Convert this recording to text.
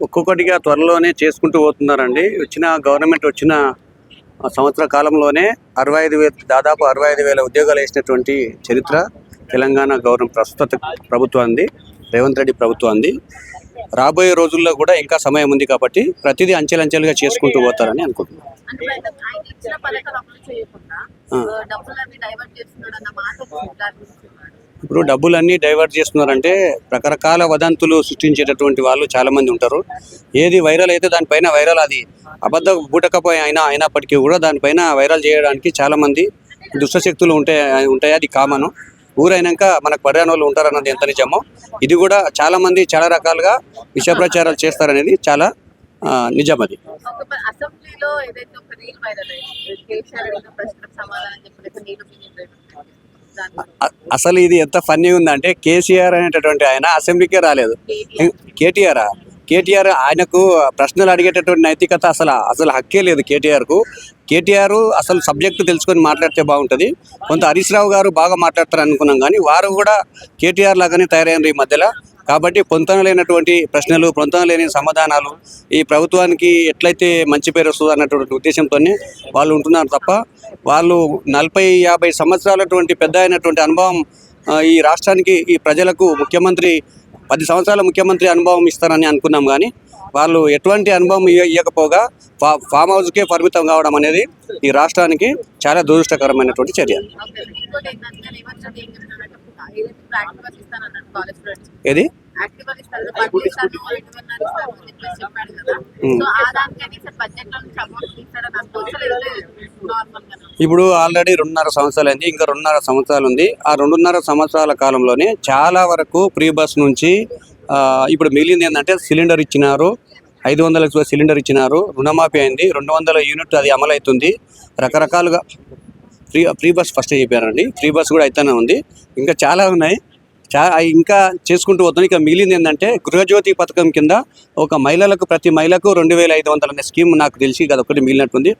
ఒక్కొక్కటిగా త్వరలోనే చేసుకుంటూ పోతున్నారండి. గవర్నమెంట్ వచ్చిన సంవత్సర కాలంలోనే దాదాపు 65,000 ఉద్యోగాలు వేసినటువంటి చరిత్ర తెలంగాణ ప్రస్తుత ప్రభుత్వాన్ని, రేవంత్ రెడ్డి ప్రభుత్వాన్ని. రాబోయే రోజుల్లో కూడా ఇంకా సమయం ఉంది కాబట్టి ప్రతిదీ అంచెలంచెలుగా చేసుకుంటూ పోతారని అనుకుంటున్నాను. ఇప్పుడు డబ్బులన్నీ డైవర్ట్ చేస్తున్నారంటే రకరకాల వదంతులు సృష్టించేటటువంటి వాళ్ళు చాలా మంది ఉంటారు. ఏది వైరల్ అయితే దానిపైన వైరల్, అది అబద్ధ బూటకపోయి అయినప్పటికీ కూడా దానిపైన వైరల్ చేయడానికి చాలా మంది దుష్టశక్తులు ఉంటాయి. అది కామను. ఊరైనాక మనకు పర్యాణ వాళ్ళు ఉంటారన్నది ఎంత నిజమో, ఇది కూడా చాలా మంది చాలా రకాలుగా విష ప్రచారాలు చేస్తారనేది చాలా నిజం. అది అసలు ఇది ఎంత ఫన్నీ ఉందంటే, కేసీఆర్ అనేటటువంటి ఆయన అసెంబ్లీకే రాలేదు. కేటీఆర్ ఆయనకు ప్రశ్నలు అడిగేటటువంటి నైతికత అసలు హక్కే లేదు కేటీఆర్ అసలు సబ్జెక్టు తెలుసుకొని మాట్లాడితే బాగుంటుంది. కొంత హరీష్ రావు గారు బాగా మాట్లాడతారు అనుకున్నాం, కానీ వారు కూడా కేటీఆర్ లాగానే తయారైనారు ఈ మధ్యలో. కాబట్టి పొంతన లేనటువంటి ప్రశ్నలు, పొంతన లేని సమాధానాలు ఈ ప్రభుత్వానికి ఎట్లయితే మంచి పేరు వస్తుంది అన్నటువంటి ఉద్దేశంతోనే వాళ్ళు ఉంటున్నారు తప్ప, వాళ్ళు 40-50 సంవత్సరాలటువంటి పెద్ద అయినటువంటి అనుభవం ఈ రాష్ట్రానికి, ఈ ప్రజలకు 10 సంవత్సరాల ముఖ్యమంత్రి అనుభవం ఇస్తారని అనుకున్నాం, కానీ వాళ్ళు ఎటువంటి అనుభవం ఇవ్వకపోగా ఫామ్ హౌస్కే పరిమితం కావడం అనేది ఈ రాష్ట్రానికి చాలా దురదృష్టకరమైనటువంటి చర్య. ఏది ఇప్పుడు ఆల్రెడీ 2.5 సంవత్సరాలు అయింది, ఇంకా 2.5 సంవత్సరాలు ఉంది. ఆ 2.5 సంవత్సరాల కాలంలోనే చాలా వరకు ప్రీ బస్ నుంచి ఇప్పుడు మిగిలింది ఏంటంటే, సిలిండర్ ఇచ్చినారు, 500 సిలిండర్ ఇచ్చినారు, రుణమాఫీ అయింది, 200 యూనిట్ అది అమలు అవుతుంది. రకరకాలుగా ఫ్రీ బస్ ఫస్ట్ చెప్పారండి, ఫ్రీ బస్ కూడా అయితేనే ఉంది. ఇంకా చాలా ఉన్నాయి, ఇంకా చేసుకుంటూ పోతుంది. ఇక మిగిలింది ఏంటంటే, గృహజ్యోతి పథకం కింద ప్రతి మహిళకు 2,500 అనే స్కీమ్ నాకు తెలిసి అదొకటి మిగిలినట్టుంది.